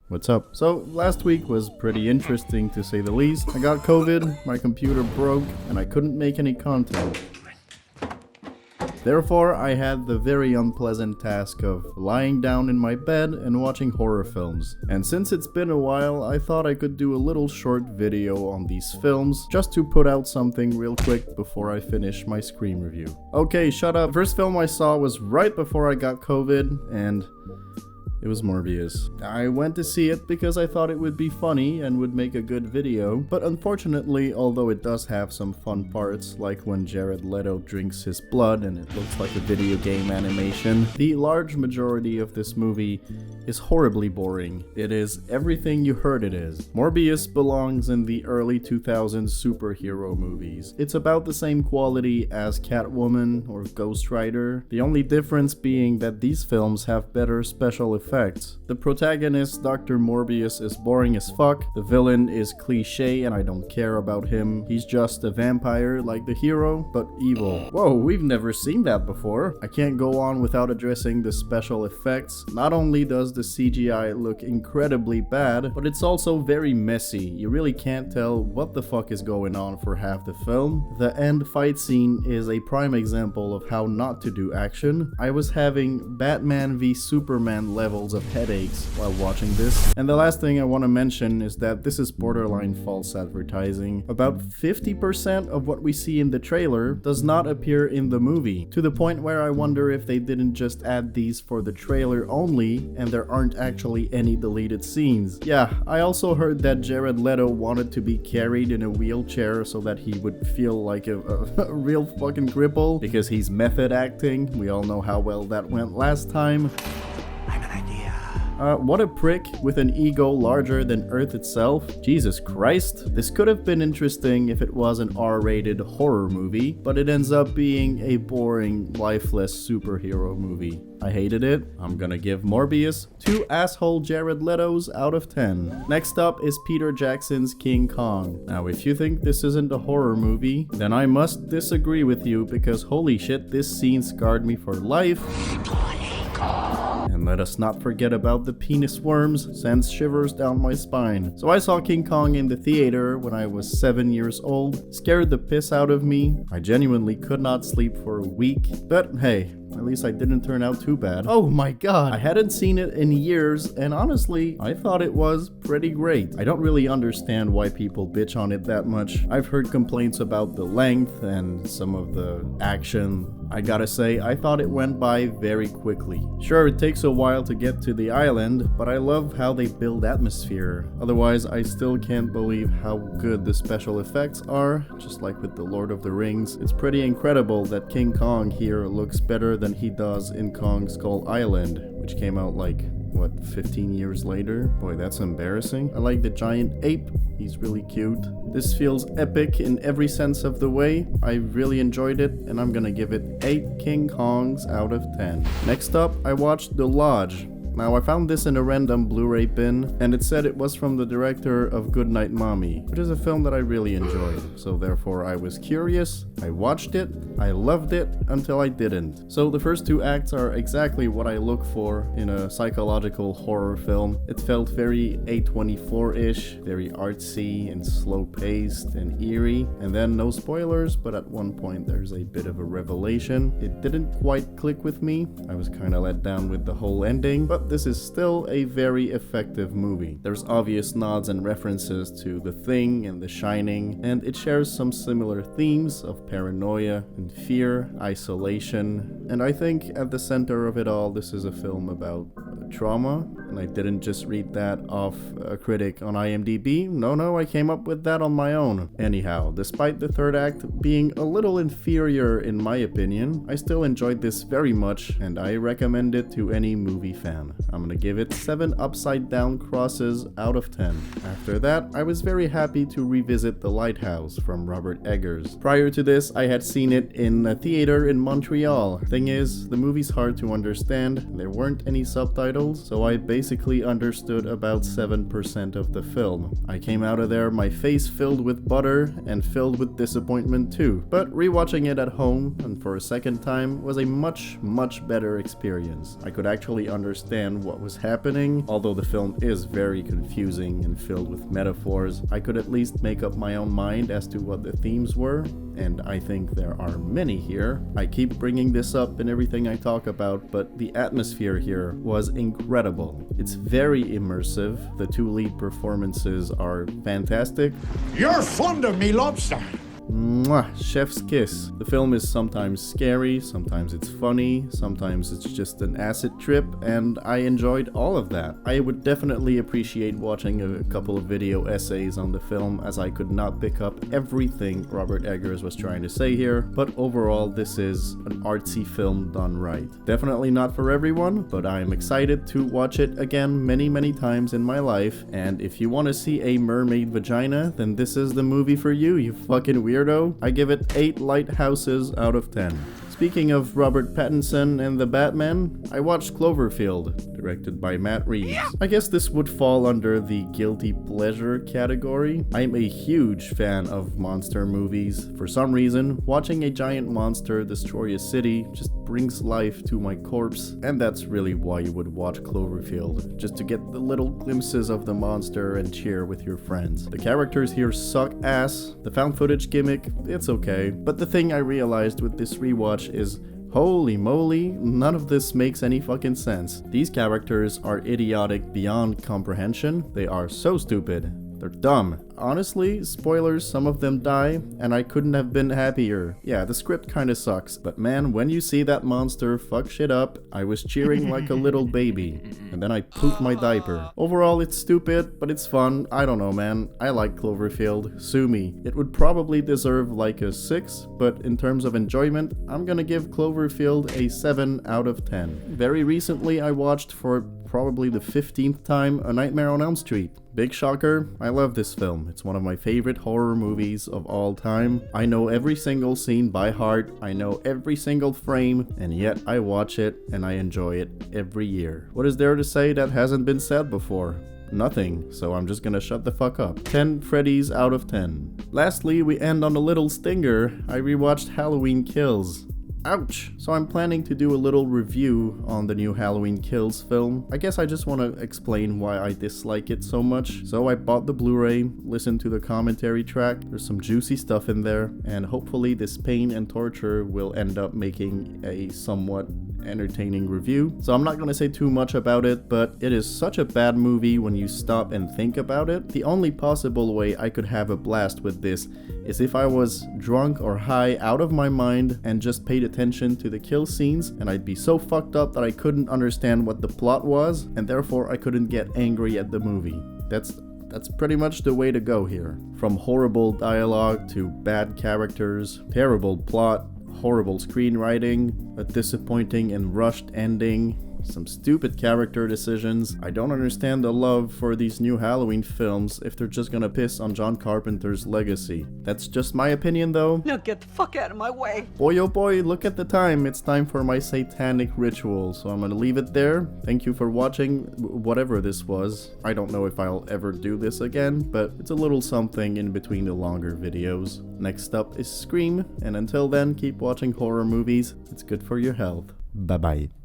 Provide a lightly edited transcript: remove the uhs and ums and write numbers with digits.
What's up? So, last week was pretty interesting to say the least. I got COVID, my computer broke, and I couldn't make any content. Therefore, I had the very unpleasant task of lying down in my bed and watching horror films. And since it's been a while, I thought I could do a little short video on these films, just to put out something real quick before I finish my Scream review. Okay, shut up. First film I saw was right before I got COVID, and it was Morbius. I went to see it because I thought it would be funny and would make a good video, but unfortunately, although it does have some fun parts, like when Jared Leto drinks his blood and it looks like a video game animation, the large majority of this movie is horribly boring. It is everything you heard it is. Morbius belongs in the early 2000s superhero movies. It's about the same quality as Catwoman or Ghost Rider, the only difference being that these films have better special effects. The protagonist, Dr. Morbius, is boring as fuck. The villain is cliche and I don't care about him. He's just a vampire like the hero, but evil. Whoa, we've never seen that before. I can't go on without addressing the special effects. Not only does the CGI look incredibly bad, but it's also very messy. You really can't tell what the fuck is going on for half the film. The end fight scene is a prime example of how not to do action. I was having Batman v Superman levels of headaches while watching this. And the last thing I want to mention is that this is borderline false advertising. About 50% of what we see in the trailer does not appear in the movie, to the point where I wonder if they didn't just add these for the trailer only and there aren't actually any deleted scenes. Yeah, I also heard that Jared Leto wanted to be carried in a wheelchair so that he would feel like a real fucking cripple because he's method acting. We all know how well that went last time. What a prick with an ego larger than Earth itself. Jesus Christ. This could have been interesting if it was an R-rated horror movie, but it ends up being a boring, lifeless superhero movie. I hated it. I'm gonna give Morbius 2 asshole Jared Letos out of 10. Next up is Peter Jackson's King Kong. Now, if you think this isn't a horror movie, then I must disagree with you because holy shit, this scene scarred me for life. And let us not forget about the penis worms, sends shivers down my spine. So I saw King Kong in the theater when I was 7 years old, scared the piss out of me. I genuinely could not sleep for a week, but hey, at least I didn't turn out too bad. Oh my god, I hadn't seen it in years, and honestly, I thought it was pretty great. I don't really understand why people bitch on it that much. I've heard complaints about the length and some of the action. I gotta say, I thought it went by very quickly. Sure, it takes a while to get to the island, but I love how they build atmosphere. Otherwise, I still can't believe how good the special effects are. Just like with the Lord of the Rings, it's pretty incredible that King Kong here looks better than he does in Kong Skull Island, which came out like, what, 15 years later? Boy, that's embarrassing. I like the giant ape. He's really cute. This feels epic in every sense of the way. I really enjoyed it, and I'm gonna give it 8 King Kongs out of 10. Next up, I watched The Lodge. Now, I found this in a random Blu-ray bin, and it said it was from the director of Goodnight Mommy, which is a film that I really enjoyed. So therefore, I was curious, I watched it, I loved it, until I didn't. So the first 2 acts are exactly what I look for in a psychological horror film. It felt very A24-ish, very artsy and slow-paced and eerie. And then, no spoilers, but at one point there's a bit of a revelation. It didn't quite click with me. I was kinda let down with the whole ending, but this is still a very effective movie. There's obvious nods and references to The Thing and The Shining, and it shares some similar themes of paranoia and fear, isolation, and I think at the center of it all, this is a film about trauma, and I didn't just read that off a critic on IMDb. No, I came up with that on my own. Anyhow, despite the third act being a little inferior in my opinion, I still enjoyed this very much, and I recommend it to any movie fan. I'm gonna give it 7 upside down crosses out of 10. After that, I was very happy to revisit The Lighthouse from Robert Eggers. Prior to this, I had seen it in a theater in Montreal. Thing is, the movie's hard to understand, there weren't any subtitles subtitles, so I basically understood about 7% of the film. I came out of there my face filled with butter and filled with disappointment too, but rewatching it at home and for a second time was a much better experience. I could actually understand what was happening. Although the film is very confusing and filled with metaphors, I could at least make up my own mind as to what the themes were, and I think there are many here. I keep bringing this up in everything I talk about, but the atmosphere here was incredible. It's very immersive. The two lead performances are fantastic. You're fond of me, lobster. Mwah, chef's kiss. The film is sometimes scary, sometimes it's funny, sometimes it's just an acid trip, and I enjoyed all of that. I would definitely appreciate watching a couple of video essays on the film, as I could not pick up everything Robert Eggers was trying to say here, but overall this is an artsy film done right. Definitely not for everyone, but I am excited to watch it again many times in my life, and if you want to see a mermaid vagina, then this is the movie for you, you fucking weirdo. I give it 8 lighthouses out of 10. Speaking of Robert Pattinson and the Batman, I watched Cloverfield, directed by Matt Reeves. I guess this would fall under the guilty pleasure category. I'm a huge fan of monster movies. For some reason, watching a giant monster destroy a city just brings life to my corpse, and that's really why you would watch Cloverfield, just to get the little glimpses of the monster and cheer with your friends. The characters here suck ass. The found footage gimmick, it's okay, but the thing I realized with this rewatch is, holy moly, none of this makes any fucking sense. These characters are idiotic beyond comprehension. They are so stupid. They're dumb. Honestly, spoilers, some of them die, and I couldn't have been happier. Yeah, the script kinda sucks, but man, when you see that monster fuck shit up, I was cheering like a little baby, and then I pooped my diaper. Overall, it's stupid, but it's fun. I don't know, man. I like Cloverfield. Sue me. It would probably deserve like a 6, but in terms of enjoyment, I'm gonna give Cloverfield a 7 out of 10. Very recently, I watched for probably the 15th time A Nightmare on Elm Street. Big shocker, I love this film. It's one of my favorite horror movies of all time. I know every single scene by heart, I know every single frame, and yet I watch it and I enjoy it every year. What is there to say that hasn't been said before? Nothing, so I'm just gonna shut the fuck up. 10 Freddy's out of 10. Lastly, we end on a little stinger. I rewatched Halloween Kills. Ouch! So I'm planning to do a little review on the new Halloween Kills film. I guess I just want to explain why I dislike it so much. So I bought the Blu-ray, listened to the commentary track, there's some juicy stuff in there, and hopefully this pain and torture will end up making a somewhat entertaining review. So I'm not going to say too much about it, but it is such a bad movie when you stop and think about it. The only possible way I could have a blast with this is if I was drunk or high out of my mind and just paid attention to the kill scenes, and I'd be so fucked up that I couldn't understand what the plot was, and therefore I couldn't get angry at the movie. That's pretty much the way to go here. From horrible dialogue to bad characters, terrible plot, horrible screenwriting, a disappointing and rushed ending, some stupid character decisions. I don't understand the love for these new Halloween films if they're just gonna piss on John Carpenter's legacy. That's just my opinion though. Now get the fuck out of my way. Boy oh boy, look at the time. It's time for my satanic ritual, so I'm gonna leave it there. Thank you for watching whatever this was. I don't know if I'll ever do this again, but it's a little something in between the longer videos. Next up is Scream, and until then, keep watching horror movies. It's good for your health. Bye bye.